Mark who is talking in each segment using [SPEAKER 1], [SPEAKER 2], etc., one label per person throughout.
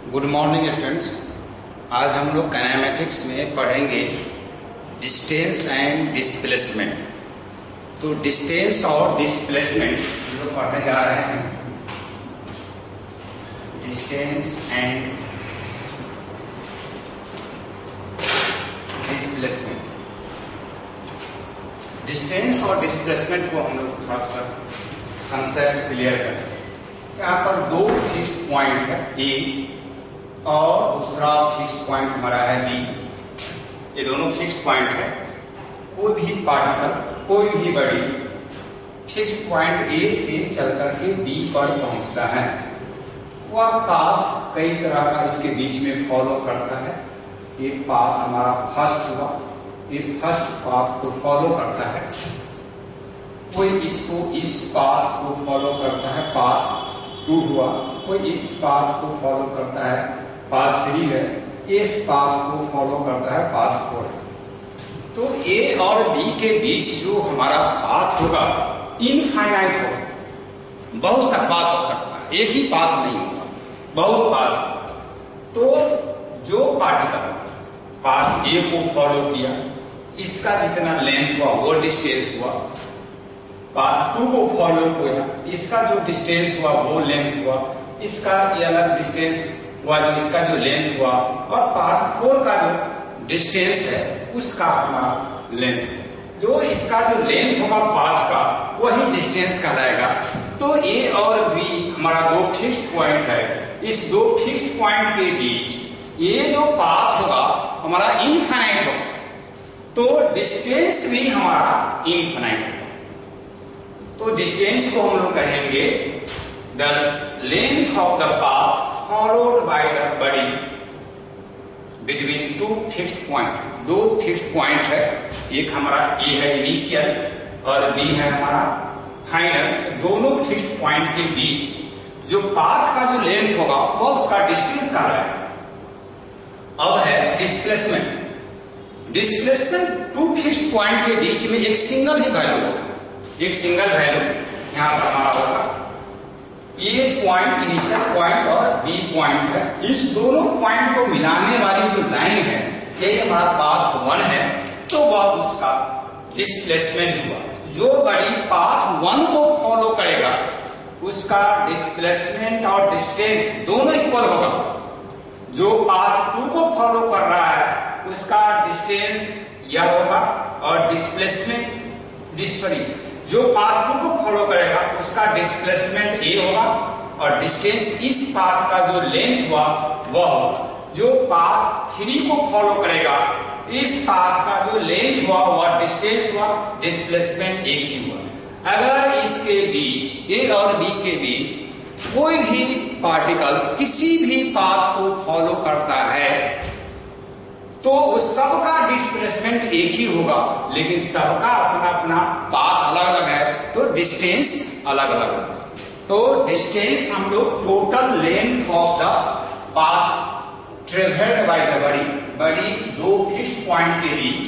[SPEAKER 1] Good morning students. आज हम लोग काइनेमेटिक्स में पढ़ेंगे डिस्टेंस एंड डिस्प्लेसमेंट। तो डिस्टेंस और डिस्प्लेसमेंट हम लोग पढ़ने जा रहे हैं। Distance and displacement. डिस्टेंस और डिस्प्लेसमेंट को हम लोग थोड़ा सा कंसेप्ट क्लियर करें। यहाँ पर दो फिक्स्ड पॉइंट है ए और दूसरा फिक्स्ड पॉइंट हमारा है बी। ये दोनों फिक्स्ड पॉइंट है। कोई भी पार्टिकल, कोई भी बॉडी फिक्स्ड पॉइंट ए से चल करके बी पर पहुंचता है। वह पाथ कई तरह का इसके बीच में फॉलो करता है। ये पाथ हमारा फर्स्ट हुआ, ये फर्स्ट पाथ को फॉलो करता है। कोई इसको इस पाथ को फॉलो करता है, पाथ 2 हुआ। कोई इस पाथ को फॉलो करता है, पाथ 3 है। इस पाथ को फॉलो करता है, पाथ 4 है। तो ए और बी के बीच जो हमारा पाथ होगा इनफाइनाइट होगा। बहुत सा पाथ हो सकता है, एक ही पाथ नहीं होगा, बहुत पाथ। तो जो पार्टिकल पाथ ए को फॉलो किया, इसका जितना लेंथ हुआ वो डिस्टेंस हुआ। पाथ 2 को फॉलो किया, इसका जो डिस्टेंस हुआ वो लेंथ हुआ। इसका ये अलग डिस्टेंस हुआ, जो इसका जो लेंथ हुआ। और पाथ 4 का जो डिस्टेंस है उसका हमारा लेंथ, जो इसका जो लेंथ होगा पाथ का वही डिस्टेंस कहलाएगा। तो ए और बी हमारा दो फिक्स्ड पॉइंट है। इस दो फिक्स्ड पॉइंट के बीच ये जो पाथ होगा हमारा इनफाइनाइट होगा, तो डिस्टेंस भी हमारा इनफाइनाइट होगा। तो डिस्टेंस को हम लोग कहेंगे the length of the path followed by the body between 2 fixed point. दो फिक्स्ड पॉइंट है, एक हमारा ए है इनिशियल और बी है हमारा फाइनल। दोनों फिक्स्ड पॉइंट के बीच जो पाथ का जो लेंथ होगा वो उसका डिस्टेंस का है। अब है डिस्प्लेसमेंट। डिस्प्लेसमेंट 2 फिक्स्ड पॉइंट के बीच में एक सिंगल ही वैल्यू होगा, एक सिंगल वैल्यू यहाँ पर हमारा होगा। ये पॉइंट इनिशियल पॉइंट और बी पॉइंट है। इस दोनों पॉइंट को मिलाने वाली जो लाइन है ये हमारा पाथ 1 है, तो वह उसका डिस्प्लेसमेंट हुआ। जो बॉडी पाथ 1 को फॉलो करेगा उसका डिस्प्लेसमेंट और डिस्टेंस दोनों इक्वल होगा। जो पाथ 2 को फॉलो कर रहा है उसका डिस्टेंस यह होगा और डिस्प्लेसमेंट जो पाथ 2 को फॉलो करेगा उसका डिस्प्लेसमेंट ए होगा और डिस्टेंस इस पाथ का जो लेंथ हुआ वह होगा। जो पाथ 3 को फॉलो करेगा इस पाथ का जो लेंथ हुआ वह डिस्टेंस हुआ, डिस्प्लेसमेंट एक ही हुआ। अगर इसके बीच ए और बी के बीच कोई भी पार्टिकल किसी भी पाथ को फॉलो करता है तो उस सबका डिस्प्लेसमेंट एक ही होगा, लेकिन सबका अपना अपना पाथ अलग अलग है तो डिस्टेंस अलग अलग होगा। तो डिस्टेंस हम लोग total length of the path travelled by the body दो फिक्स्ड पॉइंट के बीच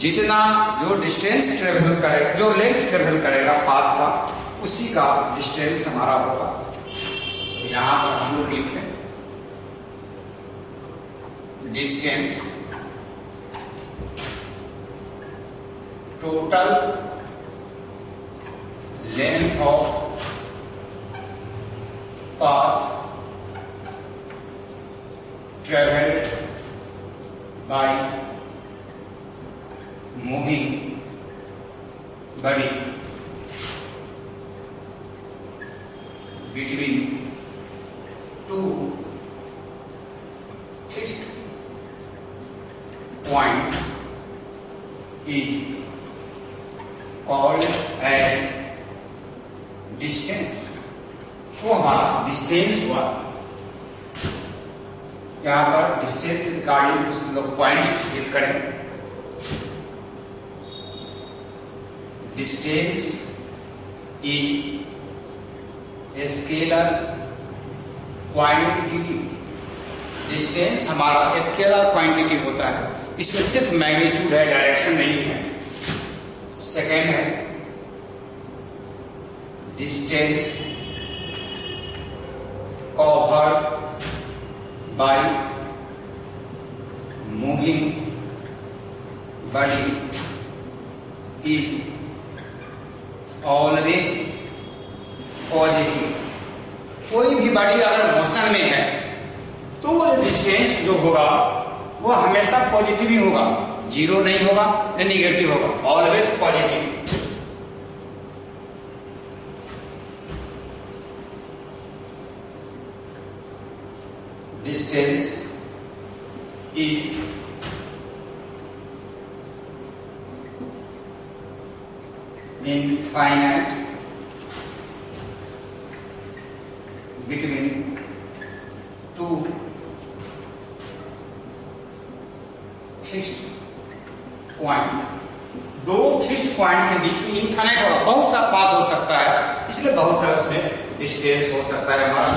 [SPEAKER 1] जितना जो डिस्टेंस ट्रेवल करेगा, जो लेंथ ट्रेवल करेगा पाथ का, उसी का डिस्टेंस हमारा होगा। यहां पर हम लोग लिखें distance total length of path travelled by moving body between 2 fixed point is called as distance। वो हमारा डिस्टेंस हुआ। यहाँ पर डिस्टेंस रिगार्डिंग कुछ लोग पॉइंट्स लिख करें। Distance is scalar quantity. Distance हमारा स्केलर क्वांटिटी होता है, इसमें सिर्फ मैग्नीट्यूड है, डायरेक्शन नहीं है। सेकेंड है distance covered by moving body is always positive. कोई भी बॉडी अगर मोशन में है तो डिस्टेंस जो होगा वो हमेशा पॉजिटिव ही होगा, जीरो नहीं होगा या निगेटिव होगा, always positive. Distance is infinite between two fixed point. दो फिक्स्ड पॉइंट के बीच में इनफाइनाइट होगा, बहुत सा पाथ हो सकता है, इसलिए बहुत सारा उसमें डिस्टेंस हो सकता है हमारा।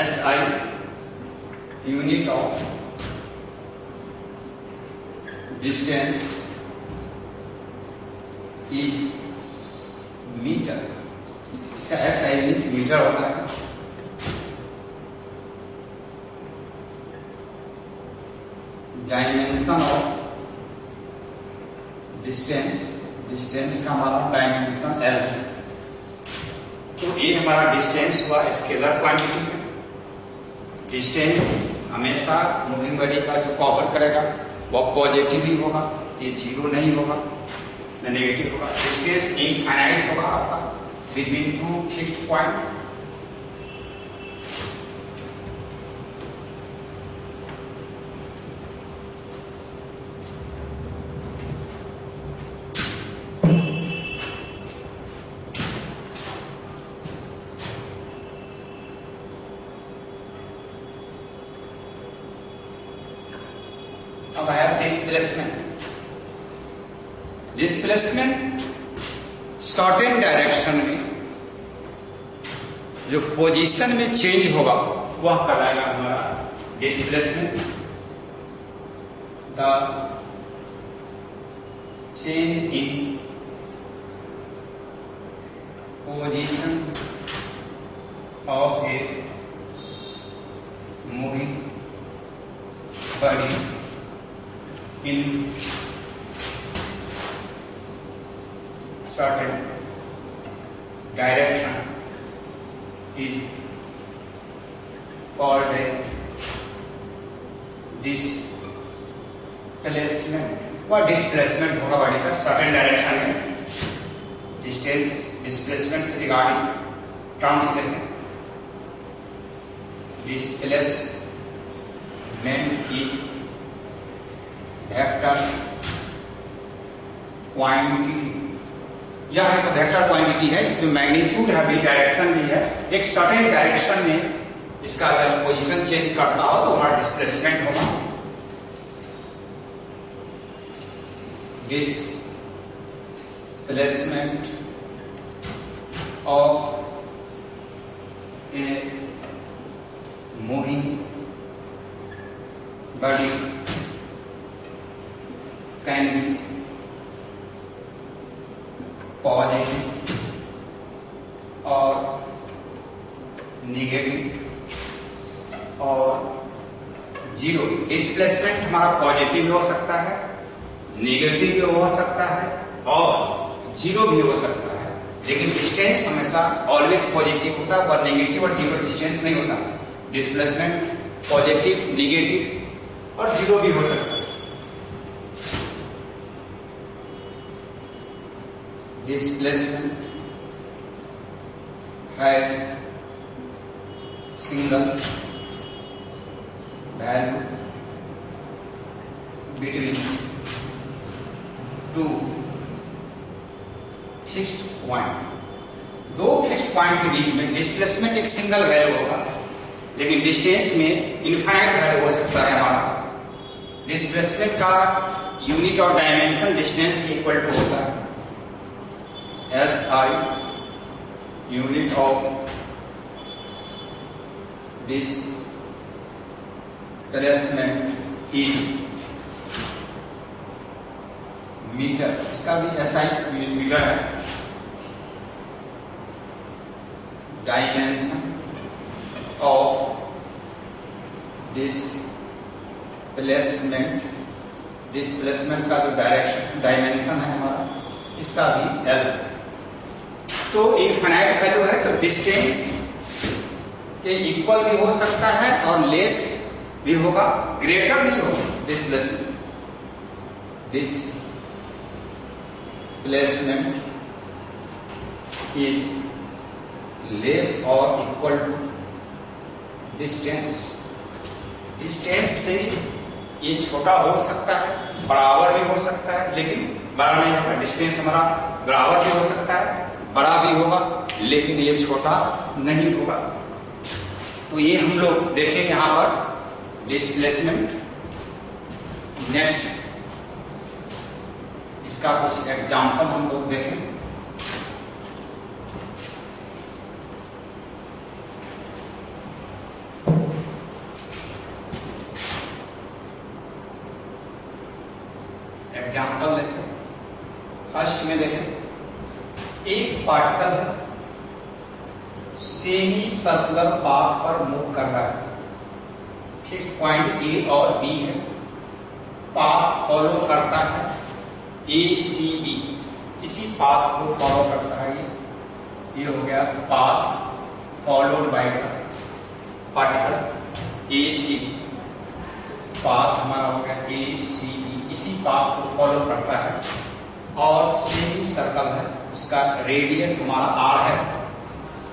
[SPEAKER 1] SI unit of distance is metre. इसका SI यूनिट मीटर होता है। डायमेंशन ऑफ डिस्टेंस, डिस्टेंस का हमारा डायमेंशन L है। तो ये हमारा डिस्टेंस हुआ स्केलर क्वांटिटी है। डिस्टेंस हमेशा मूविंग बॉडी का जो कवर करेगा वो पॉजिटिव ही होगा, ये जीरो नहीं होगा न नेगेटिव होगा। डिस्टेंस इनफाइनाइट होगा आपका बिटवीन टू फिक्स्ड पॉइंट। अब है डिस्प्लेसमेंट। डिस्प्लेसमेंट सर्टेन डायरेक्शन में जो पोजीशन में चेंज होगा वह कहलाएगा हमारा displacement. The change in position of a moving body in certain direction is called a displacement। वह डिस्प्लेसमेंट होगा बॉडी का सर्टेन डायरेक्शन में। डिस्टेंस डिस्प्लेसमेंट से रिगार्डिंग टर्म्स देखें। Displacement is vector quantity. यह एक वेक्टर क्वांटिटी है, इसमें मैग्नीट्यूड है भी, डायरेक्शन भी है। एक सर्टेन डायरेक्शन में इसका अगर पोजीशन चेंज करता हो तो हमारा डिस्प्लेसमेंट होगा। Displacement of a moving body can be positive और नेगेटिव और जीरो। डिस्प्लेसमेंट हमारा पॉजिटिव भी हो सकता है, नेगेटिव भी हो सकता है और जीरो भी हो सकता है, लेकिन डिस्टेंस हमेशा ऑलवेज पॉजिटिव होता है और नेगेटिव और जीरो डिस्टेंस नहीं होता। डिस्प्लेसमेंट पॉजिटिव, नेगेटिव और जीरो भी हो सकता है। Displacement has single value between two fixed point। दो फिक्स्ड पॉइंट के बीच में डिस्प्लेसमेंट एक सिंगल वैल्यू होगा, लेकिन डिस्टेंस में इनफाइनाइट वैल्यू हो सकता है हमारा। डिस्प्लेसमेंट का यूनिट और डायमेंशन डिस्टेंस के इक्वल टू होता है। SI unit of displacement is metre. इसका भी SI मीटर है। डायमेंशन ऑफ डिस्प्लेसमेंट का जो डायमेंशन है हमारा, इसका भी L। तो इनफाइनाइट वैल्यू है तो डिस्टेंस के इक्वल भी हो सकता है और लेस भी होगा, ग्रेटर नहीं होगा। डिस्प्लेसमेंट इज लेस और इक्वल टू डिस्टेंस। डिस्टेंस से ये छोटा हो सकता है, बराबर भी हो सकता है, लेकिन बड़ा नहीं होगा। डिस्टेंस हमारा बराबर भी हो सकता है, बड़ा भी होगा, लेकिन ये छोटा नहीं होगा। तो ये हम लोग देखें यहां पर डिस्प्लेसमेंट। नेक्स्ट इसका कुछ एग्जाम्पल हम लोग देखें। एग्जाम्पल देखें। फर्स्ट में देखें, एक पार्टिकल सेमी सर्कुलर पाथ पर मूव कर रहा है। फिक्स्ड पॉइंट ए और बी है, पाथ फॉलो करता है ए सी बी, इसी पाथ को फॉलो करता है। ये हो गया path followed by particle A C B. Path हमारा हो गया ए सी बी, इसी पाथ को फॉलो करता है और सेमी सर्कल है, इसका रेडियस हमारा आर है।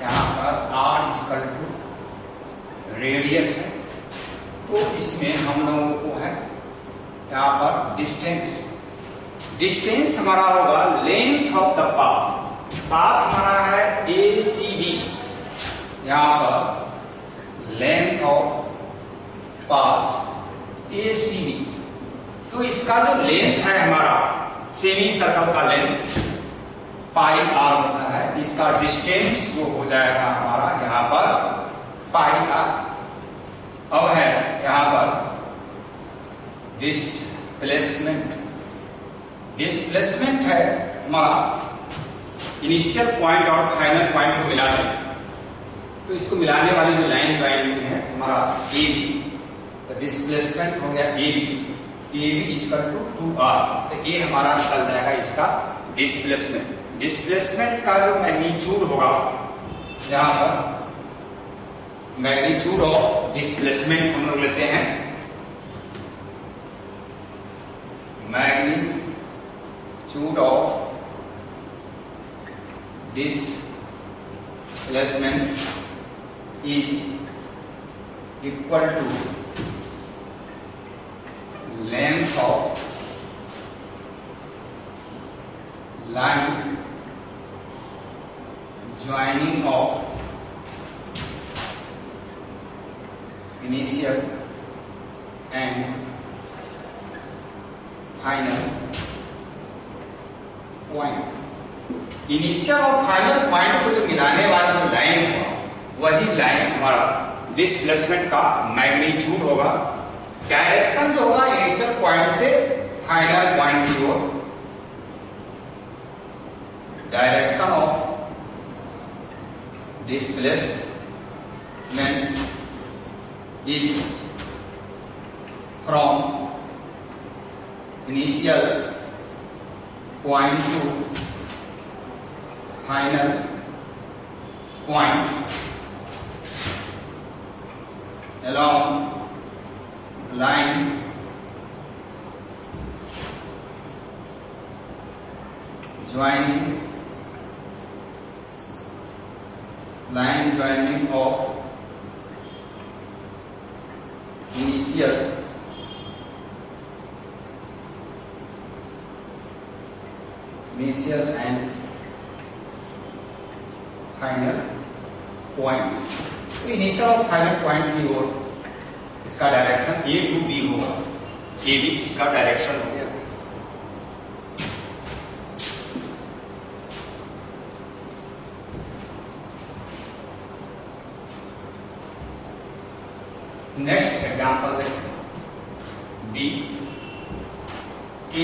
[SPEAKER 1] यहाँ पर आर इक्वल टू रेडियस है। तो इसमें हम लोगों को है यहाँ पर डिस्टेंस हमारा होगा length of the path. Path हमारा है ए सी बी, यहाँ पर length of path A C B. तो इसका जो लेंथ है हमारा सेमी सर्कल का लेंथ पाई आर होता है, इसका डिस्टेंस जो हो जाएगा हमारा यहाँ पर पाई आर। अब है यहाँ पर डिस्प्लेसमेंट है हमारा इनिशियल पॉइंट और फाइनल पॉइंट को मिलाने। तो इसको मिलाने वाली जो लाइन है हमारा ए बी, तो डिस्प्लेसमेंट हो गया A B equal to 2r। तो ये हमारा निकल जाएगा इसका डिस्प्लेसमेंट का जो मैग्नीट्यूड होगा, यहाँ पर मैग्नीट्यूड ऑफ डिस्प्लेसमेंट हम लोग लेते हैं magnitude of displacement is equal to length of line joining of initial and final point. Initial और फाइनल पॉइंट को जो मिलाने वाली जो लाइन होगा, वही लाइन हमारा डिस्प्लेसमेंट का मैग्नीट्यूड होगा। डायरेक्शन जो होगा इनिशियल पॉइंट से फाइनल पॉइंट की ओर, direction of displacement is from initial point to final point along line joining of initial and final point. तो इनिशियल और फाइनल पॉइंट की ओर इसका डायरेक्शन ए टू बी होगा। ए बी इसका डायरेक्शन हो गया। नेक्स्ट एग्जांपल देखते हैं। बी ए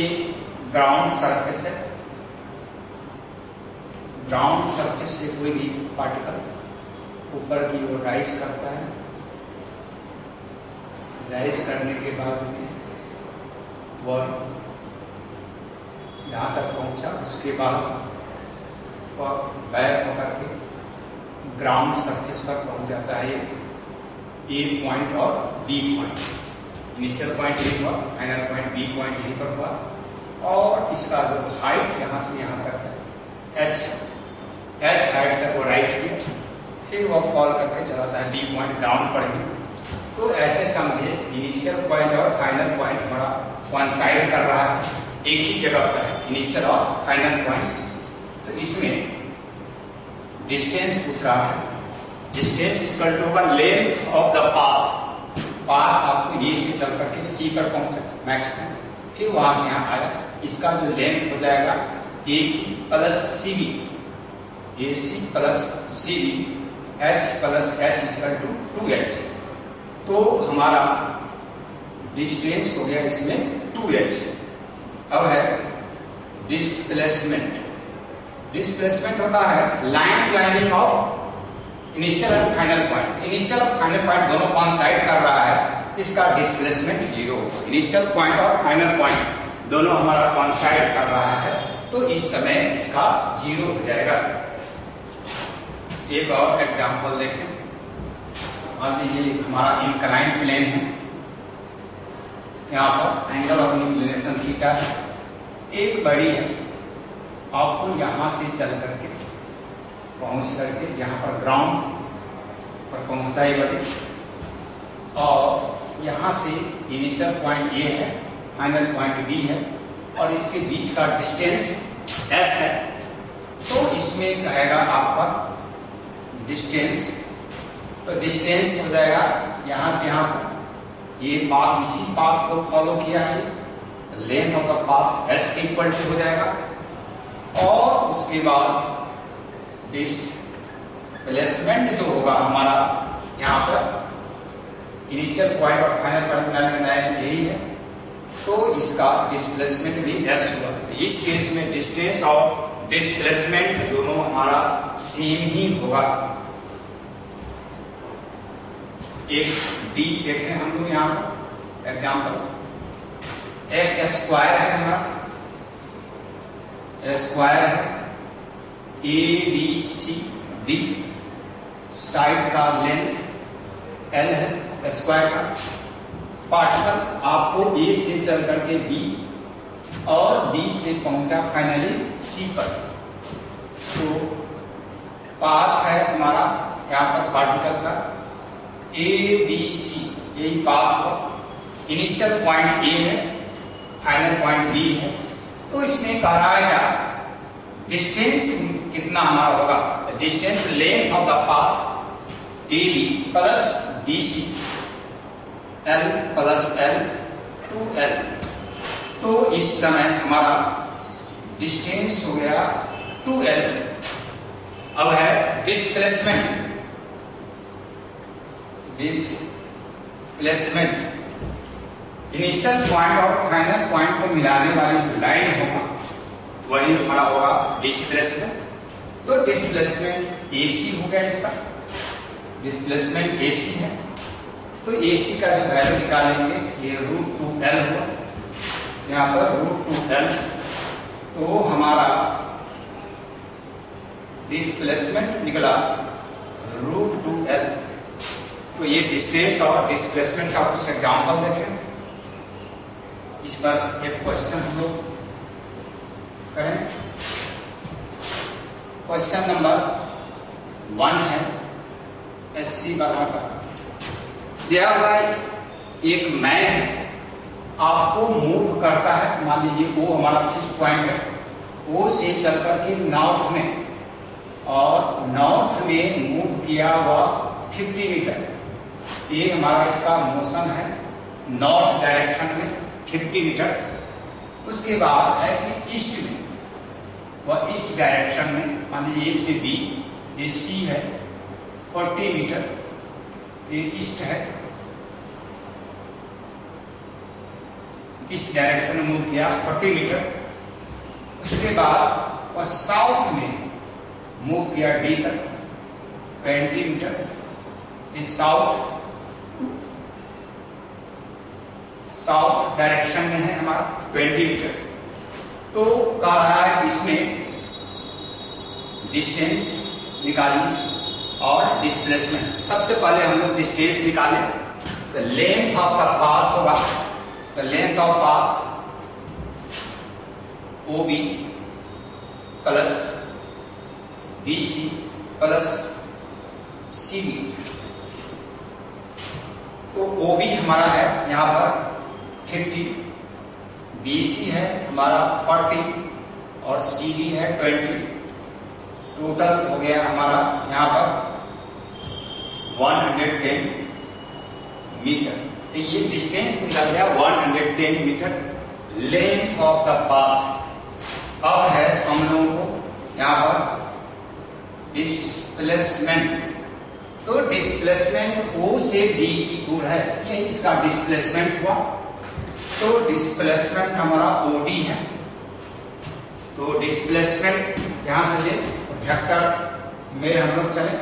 [SPEAKER 1] ग्राउंड सरफेस है। ग्राउंड सरफेस से कोई भी पार्टिकल
[SPEAKER 2] ऊपर की ओर राइज करता है। राइज करने के बाद में वह यहाँ तक पहुँचा, उसके बाद वह बैक होकर के ग्राउंड सरफेस पर पहुँच जाता है। ए पॉइंट और B point, initial point A हुआ, फाइनल पॉइंट बी पॉइंट यहीं पर हुआ, और इसका जो हाइट यहाँ से यहाँ तक है एच हाइट तक वो राइज किया, फिर वह फॉल करके चलाता है बी पॉइंट ग्राउंड पर ही। तो ऐसे समझे इनिशियल पॉइंट और फाइनल पॉइंट हमारा कोइंसाइड कर रहा है, एक ही जगह पर है इनिशियल और फाइनल पॉइंट। तो इसमें डिस्टेंस पूछ रहा है, distance is equal to length of the path. Path आपको ए से चल करके सी पर पहुंचा मैक्सिमम, फिर वहां से यहाँ आया, इसका जो लेंथ हो जाएगा A C plus C B, A C plus C B, H plus H equal to 2h। तो हमारा डिस्टेंस हो गया इसमें 2h। अब है डिस्प्लेसमेंट। डिस्प्लेसमेंट होता है लाइन ज्वाइनिंग ऑफ इनिशियल और फाइनल पॉइंट। इनिशियल और फाइनल पॉइंट दोनों कोइंसाइड कर रहा है, इसका डिस्प्लेसमेंट 0 होगा। इनिशियल पॉइंट और फाइनल पॉइंट दोनों हमारा कोइंसाइड कर रहा है, तो इस समय इसका 0 हो जाएगा। एक और एग्जांपल देखें। मान लीजिए हमारा इंक्लाइंड प्लेन है, यहाँ पर एंगल ऑफ इंक्लिनेशन थीटा है, एक बड़ी है, आपको यहाँ से चल करके पहुँच करके यहाँ पर ग्राउंड पर पहुँचता है बड़ी, और यहाँ से इनिशियल पॉइंट ए है, फाइनल पॉइंट बी है, और इसके बीच का डिस्टेंस s है। तो इसमें कहेगा आपका डिस्टेंस, तो डिस्टेंस हो जाएगा यहाँ से यहाँ पर, ये पाथ इसी पाथ को फॉलो किया है, length of the path s के इक्वल टू हो जाएगा, और उसके बाद डिस्प्लेसमेंट जो होगा हमारा यहाँ पर इनिशियल पॉइंट और फाइनल पॉइंट यही है, तो इसका डिस्प्लेसमेंट भी s हुआ। इस केस में डिस्टेंस और डिस्प्लेसमेंट दोनों हमारा सेम ही होगा। एक डी देखें हम लोग यहाँ पर एग्जाम्पल, एक स्क्वायर है हमारा, स्क्वायर है A B C D, side का लेंथ एल है स्क्वायर का। पार्टिकल आपको ए से चल करके बी और बी से पहुंचा फाइनली सी पर, तो पाथ है हमारा यहाँ पर पार्टिकल का ए बी सी, यही पाथ हो। इनिशियल पॉइंट ए है, फाइनल पॉइंट बी है, तो इसमें कह रहा है क्या डिस्टेंस कितना हमारा होगा, distance length of the path A B plus B C L plus L 2l। तो इस समय हमारा डिस्टेंस हो गया 2l। अब है डिस्प्लेसमेंट। डिस्प्लेसमेंट इनिशियल पॉइंट और फाइनल पॉइंट को मिलाने वाली जो लाइन होगा वही हमारा होगा डिस्प्लेसमेंट। तो डिस्प्लेसमेंट AC हो गया, इसका डिस्प्लेसमेंट AC है, तो AC का जो वैल्यू निकालेंगे ये √2l हुआ, यहाँ पर √2l। तो हमारा डिस्प्लेसमेंट निकला √2l। तो ये डिस्टेंस और डिस्प्लेसमेंट का कुछ एग्जाम्पल देखें। इस पर एक क्वेश्चन हम लोग करें। क्वेश्चन नंबर 1 है SC वाला का, दिया हुआ एक मैन है, आपको मूव करता है, मान लीजिए वो हमारा फिक्स पॉइंट है, वो से चल करके नॉर्थ में, और नॉर्थ में मूव किया हुआ 50 मीटर, ये हमारा इसका मोशन है नॉर्थ डायरेक्शन में 50 मीटर। उसके बाद है कि ईस्ट में, वह ईस्ट डायरेक्शन में, मान लीजिए ए से बी, ये सी है 40 मीटर, ये ईस्ट है, ईस्ट डायरेक्शन में मूव किया 40 मीटर। उसके बाद वह साउथ में मूव किया डी तक, 20 मीटर, ये साउथ डायरेक्शन में है हमारा 20 मीटर। तो कह रहा है इसमें डिस्टेंस निकालिए और डिस्प्लेसमेंट। सबसे पहले हम लोग डिस्टेंस निकालें, तो लेंथ ऑफ द पाथ होगा, तो length of path OB plus BC plus CB। तो OB हमारा है यहाँ पर 50, BC है हमारा 40 और CB है 20। टोटल हो गया हमारा यहाँ पर 110 मीटर। तो ये डिस्टेंस निकल गया 110 metre, length of the path. अब है हम लोगों को यहाँ पर डिस्प्लेसमेंट। तो डिस्प्लेसमेंट O से B की ओर है, ये इसका डिस्प्लेसमेंट हुआ। तो डिस्प्लेसमेंट हमारा OD है। तो डिस्प्लेसमेंट यहां से ले वेक्टर में हम लोग चले,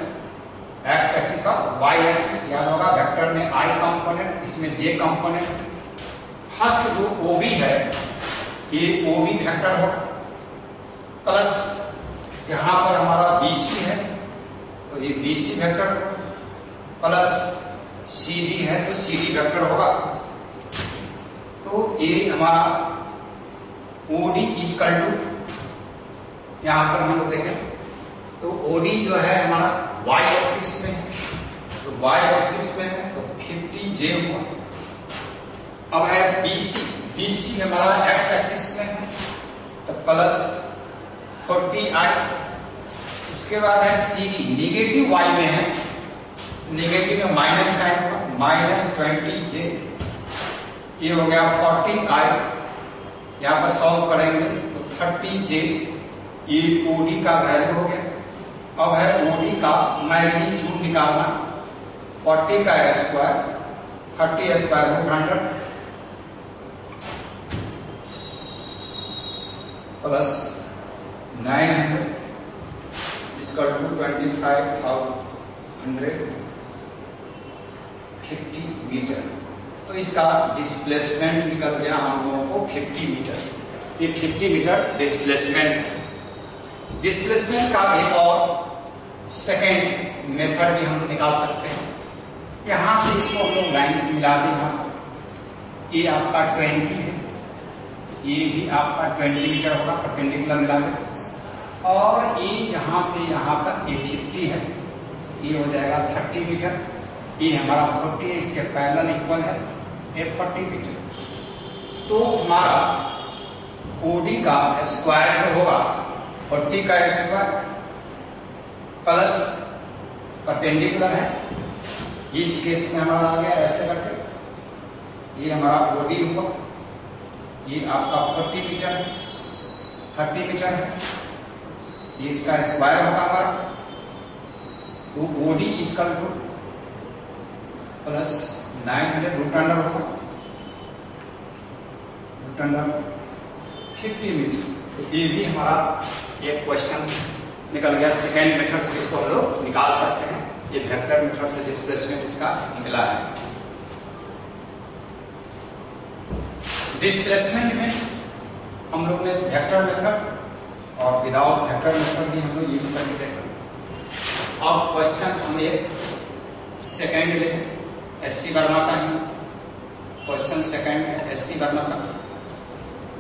[SPEAKER 2] एक्स एक्सिस और वाई एक्सिस याद होगा। वेक्टर में I कंपोनेंट, इसमें J कंपोनेंट। फर्स्ट जो OB है ये OB वेक्टर होगा, प्लस यहां पर हमारा BC है तो ये BC वेक्टर होगा, प्लस CD है तो CD वेक्टर होगा। तो ये हमारा OD इक्वल टू, यहां पर हम लोग देखें तो OD जो है हमारा y एक्सिस में है, तो y एक्सिस में है तो 50J हुआ। अब है BC हमारा x एक्सिस में है तो प्लस 40I। उसके बाद है CD, निगेटिव y में है, निगेटिव में माइनस साइन हुआ, माइनस 20J। ये हो गया 40I, यहाँ पर सॉल्व करेंगे तो 30J। ये OD का वैल्यू हो गया। अब है OD का मैग्नीट्यूड निकालना, 40 का स्क्वायर 30 स्क्वायर हो 100 प्लस 900 इक्वल टू 25,150 मीटर। तो इसका डिस्प्लेसमेंट निकल गया हम लोगों को 50 मीटर। ये 50 मीटर डिस्प्लेसमेंट है। डिस्प्लेसमेंट का एक और सेकेंड मेथड भी हम निकाल सकते हैं। यहां से इसको हम लोग लाइन से मिला दें। यहाँ ये आपका 20 है, ये भी आपका 20 मीटर होगा, परपेंडिकुलर मिला दें। और ये यहाँ से यहाँ तक ये 50 है, ये हो जाएगा 30 मीटर। ये हमारा 40 है, इसके पैरेलल इक्वल है ये 40 मीटर। तो हमारा OD का स्क्वायर जो होगा 40 का स्क्वायर प्लस परपेंडिकुलर है, ये इस केस में हमारा आ गया ऐसे करके। ये हमारा OD हुआ, ये आपका 40 मीटर है, 30 मीटर है, ये इसका स्क्वायर होगा हमारा। तो OD equal to plus 900 root under होगा, रूट अंडर 50 मीटर। तो ये भी हमारा एक क्वेश्चन निकल गया। सेकेंड मेथड से इसको हम लोग निकाल सकते हैं। ये वेक्टर मेथड से डिस्प्लेसमेंट इसका निकला है। डिस्प्लेसमेंट में हम लोग ने वेक्टर मेथड और विदाउट वेक्टर मेथड भी हम लोग यूज करके देखा। अब क्वेश्चन हम एक सेकेंड लेंगे, SC वर्मा का ही क्वेश्चन सेकेंड है, SC वर्मा का।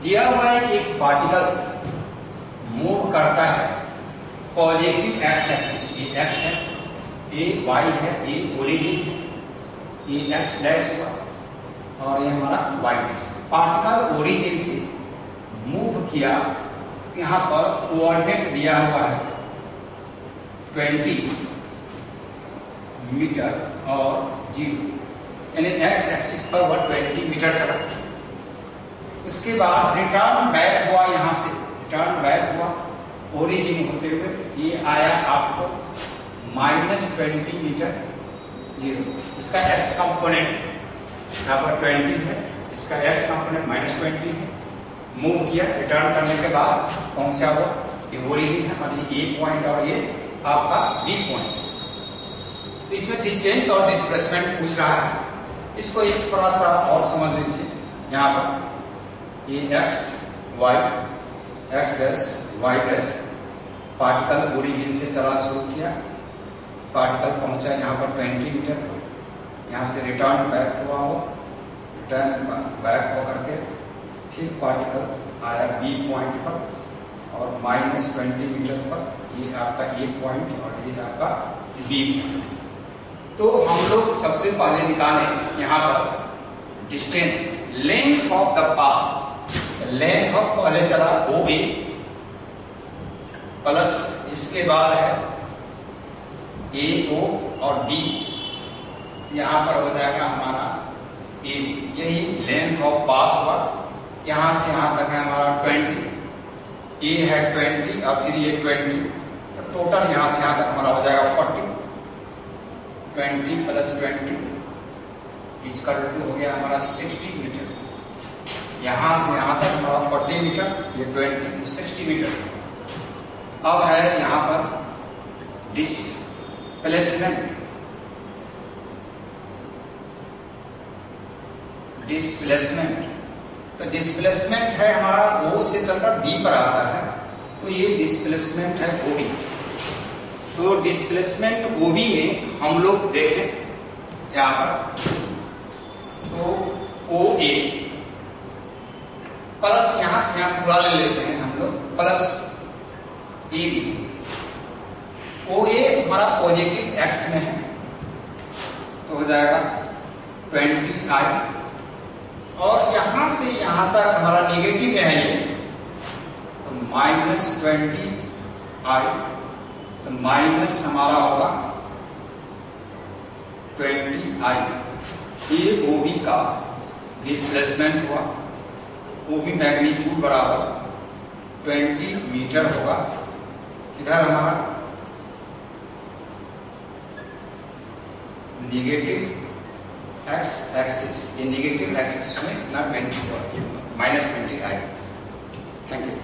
[SPEAKER 2] दिया हुआ है कि एक पार्टिकल मूव करता है पॉजिटिव एक्स एक्सिस, ये एक्स है, ये वाई है, ये ओरिजिन है, ये एक्स डैश हुआ और ये हमारा वाई डैश। पार्टिकल ओरिजिन से मूव किया, यहाँ पर कोऑर्डिनेट दिया हुआ है 20 मीटर और 0, यानी एक्स एक्सिस पर वह 20 मीटर चला। उसके बाद रिटर्न बैक हुआ, यहाँ से रिटर्न बैक हुआ ओरिजिन होते हुए, ये आया आपको -20 मीटर 0। इसका एक्स कंपोनेंट यहाँ पर 20 है, इसका एक्स कंपोनेंट -20 है। मूव किया, रिटर्न करने के बाद पहुंचा हुआ ये ओरिजिन है, मतलब ए पॉइंट और ये आपका बी पॉइंट।
[SPEAKER 1] तो इसमें डिस्टेंस और डिस्प्लेसमेंट पूछ रहा है। इसको एक थोड़ा सा और समझ लीजिए। यहाँ पर ये X dash Y dash particle origin से चला शुरू किया, पार्टिकल पहुंचा यहाँ पर 20 मीटर पर, यहाँ से रिटर्न बैक हुआ हो, रिटर्न बैक होकर के फिर पार्टिकल आया बी पॉइंट पर और -20 मीटर पर ये आपका ए पॉइंट और ये आपका बी पॉइंट। तो हम लोग सबसे पहले निकालें यहाँ पर distance, length of the path. Length of पहले चला ओ ए प्लस इसके बाद है ए ओ और डी, यहाँ पर हो जाएगा हमारा ए बी। यही लेंथ ऑफ पाथ हुआ। यहाँ से यहाँ तक है हमारा 20, ए है 20 और फिर ये 20, तो टोटल यहाँ से यहाँ तक हमारा हो जाएगा 40। 20 + 20 इसका टू हो गया हमारा 60 मीटर। यहाँ से यहाँ तक हमारा 40 मीटर, ये 20 60 मीटर। अब है यहाँ पर डिस्प्लेसमेंट। तो डिस्प्लेसमेंट है हमारा ओ से चलकर बी पर आता है, तो ये डिस्प्लेसमेंट है ओबी। तो डिस्प्लेसमेंट ओबी में हम लोग देखें यहाँ पर, तो ओ ए प्लस यहाँ से यहाँ पूरा ले लेते हैं हम लोग, प्लस ए बी। ओ ए हमारा पॉजिटिव एक्स में है तो हो जाएगा 20i, और यहां से यहां तक हमारा नेगेटिव में है ये, तो -20i, तो माइनस हमारा होगा 20i। ये ओबी का डिस्प्लेसमेंट हुआ। ओबी मैग्नीट्यूड बराबर 20 मीटर होगा। इधर हमारा नेगेटिव एक्स एक्सिस, ये नेगेटिव एक्सिस में ना 20 -20i। Thank you.